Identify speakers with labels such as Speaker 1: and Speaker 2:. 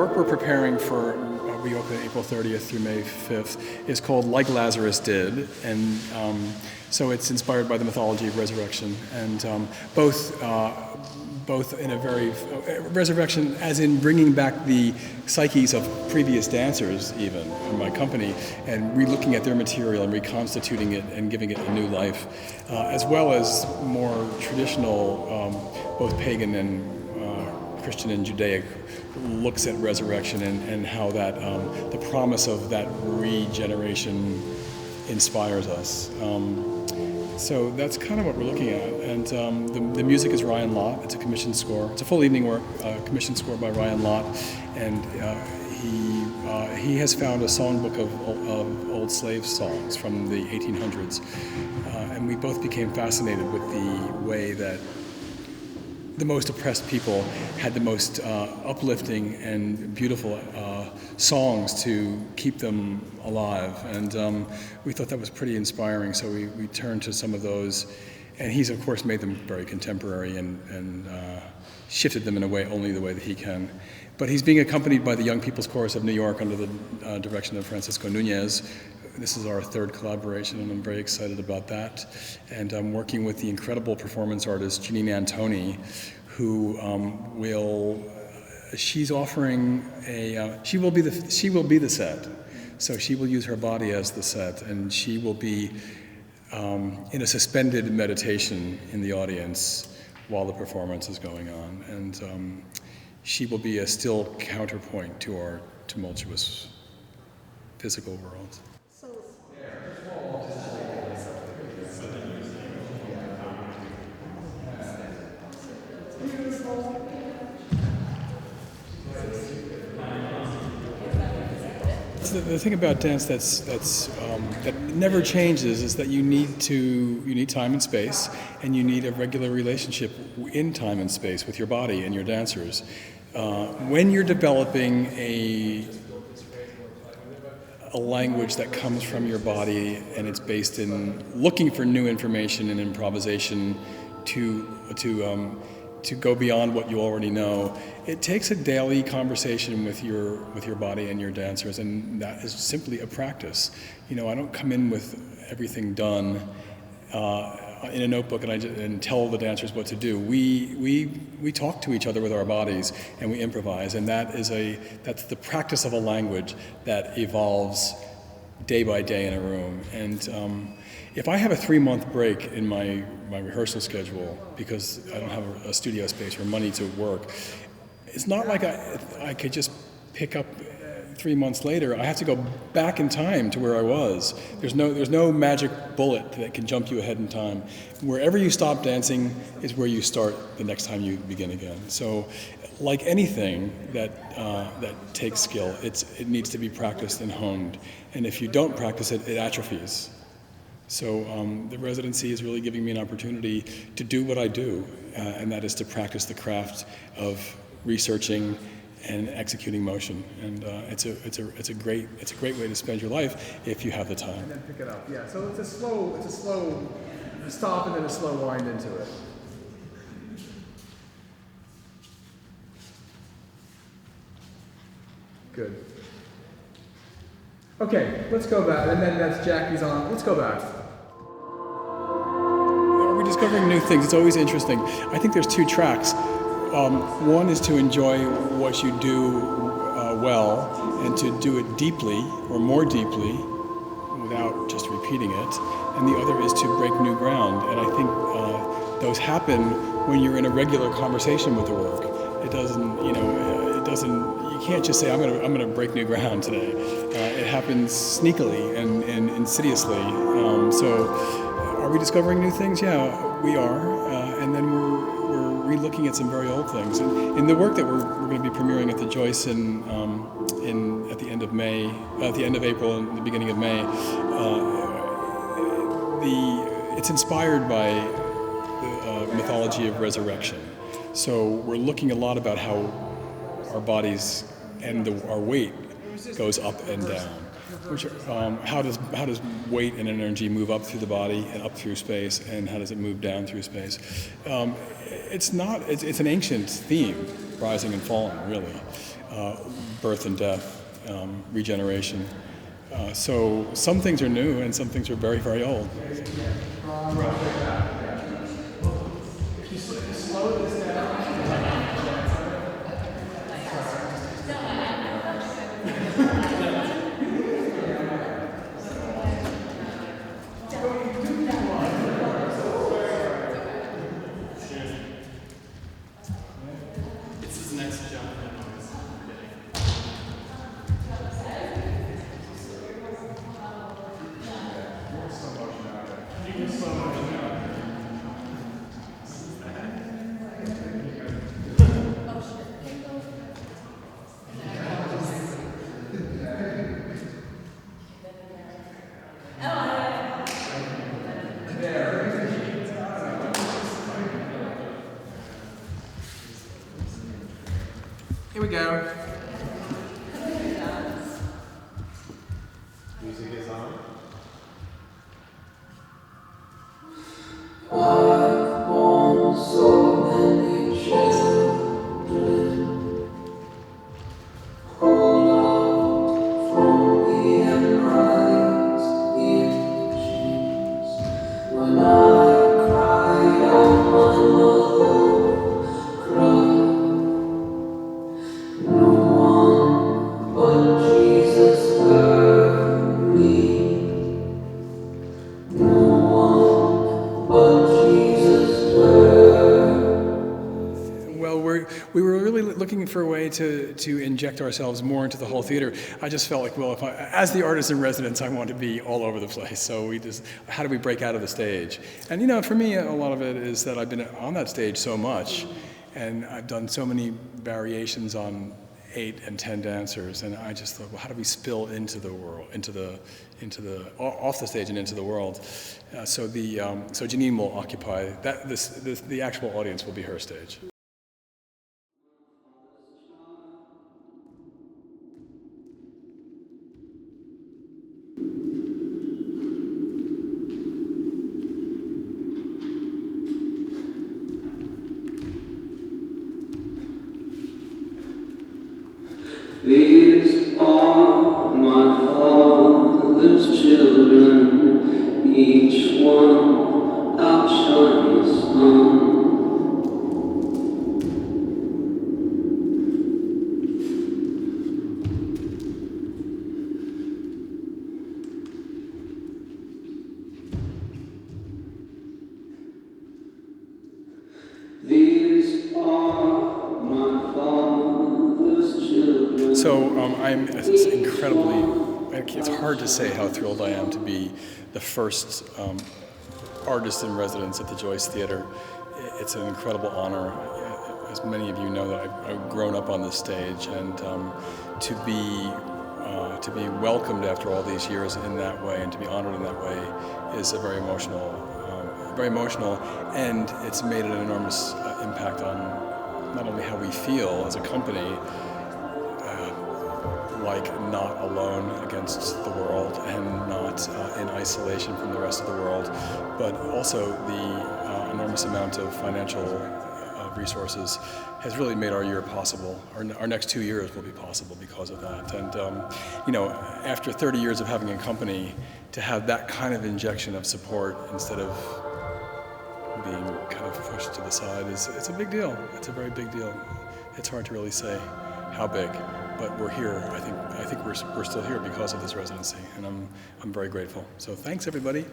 Speaker 1: work we're preparing for, we open April 30th through May 5th, is called Like Lazarus Did, and so it's inspired by the mythology of resurrection, and both in a very resurrection, as in bringing back the psyches of previous dancers, even in my company, and re-looking at their material and reconstituting it and giving it a new life, as well as more traditional, both pagan and Christian and Judaic looks at resurrection and how that the promise of that regeneration inspires us. So that's kind of what we're looking at, and the music is Ryan Lott. It's a commissioned score. It's a full evening work, commissioned score by Ryan Lott, and he has found a songbook of old slave songs from the 1800s, and we both became fascinated with the way that the most oppressed people had the most uplifting and beautiful songs to keep them alive, and we thought that was pretty inspiring, so we turned to some of those, and he's of course made them very contemporary and shifted them in a way, only the way that he can. But he's being accompanied by the Young People's Chorus of New York under the direction of Francisco Nunez. This is our third collaboration, and I'm very excited about that. And I'm working with the incredible performance artist Janine Antoni, who she's offering she will be the set. So she will use her body as the set, and she will be in a suspended meditation in the audience while the performance is going on. And she will be a still counterpoint to our tumultuous physical world. The thing about dance that never changes is that you need time and space, and you need a regular relationship in time and space with your body and your dancers. When you're developing a language that comes from your body and it's based in looking for new information and improvisation to go beyond what you already know, it takes a daily conversation with your body and your dancers, and that is simply a practice. I don't come in with everything done in a notebook and tell the dancers what to do. We talk to each other with our bodies and we improvise, and that's the practice of a language that evolves day by day in a room. And if I have a 3-month break in my rehearsal schedule because I don't have a studio space or money to work, it's not like I could just pick up 3 months later. I have to go back in time to where I was. There's no magic bullet that can jump you ahead in time. Wherever you stop dancing is where you start the next time you begin again. So, like anything that takes skill, it needs to be practiced and honed. And if you don't practice it, it atrophies. So the residency is really giving me an opportunity to do what I do, and that is to practice the craft of researching and executing motion. And it's a great way to spend your life if you have the time.
Speaker 2: And then pick it up. Yeah. So it's a slow stop and then a slow wind into it. Good. Okay, let's go back. And then that's Jackie's on. Let's go back.
Speaker 1: We're discovering new things. It's always interesting. I think there's 2 tracks. One is to enjoy what you do well and to do it deeply or more deeply without just repeating it. And the other is to break new ground. And I think those happen when you're in a regular conversation with the work. It doesn't, you can't just say, I'm going to break new ground today. It happens sneakily and insidiously. So are we discovering new things? Yeah, we are. And then we're re-looking at some very old things. And in the work that we're going to be premiering at the Joyce at the end of May, at the end of April and the beginning of May, it's inspired by the mythology of resurrection. So we're looking a lot about how our bodies and our weight goes up and down. How does weight and energy move up through the body and up through space, and how does it move down through space? It's an ancient theme, rising and falling, really. birth and death, regeneration. So some things are new and some things are very, very old.
Speaker 2: Here we go.
Speaker 3: Music is on.
Speaker 4: I've borne so many children, pulled out from the embrace in chains. When I cried out, my mother cried. No one but Jesus heard me. No one but Jesus heard.
Speaker 1: Well, we were really looking for a way to inject ourselves more into the whole theater. I just felt like, well, as the artist in residence, I want to be all over the place. So how do we break out of the stage? And for me, a lot of it is that I've been on that stage so much, and I've done so many variations on 8 and 10 dancers, and I just thought, well, how do we spill into the world, off the stage and into the world? So Janine will occupy that. The actual audience will be her stage.
Speaker 4: These are my father's children, each one outshines the sun. These are my father's children.
Speaker 1: So it's incredibly, it's hard to say how thrilled I am to be the first artist in residence at the Joyce Theater. It's an incredible honor. As many of you know, that I've grown up on this stage, and to be welcomed after all these years in that way and to be honored in that way is a very emotional, and it's made an enormous impact on not only how we feel as a company, like not alone against the world and not in isolation from the rest of the world, but also the enormous amount of financial resources has really made our year possible. Our next 2 years will be possible because of that. And after 30 years of having a company, to have that kind of injection of support instead of being kind of pushed to the side it's a big deal. It's a very big deal. It's hard to really say how big, but we're here. I think we're still here because of this residency, and I'm very grateful. So thanks, everybody.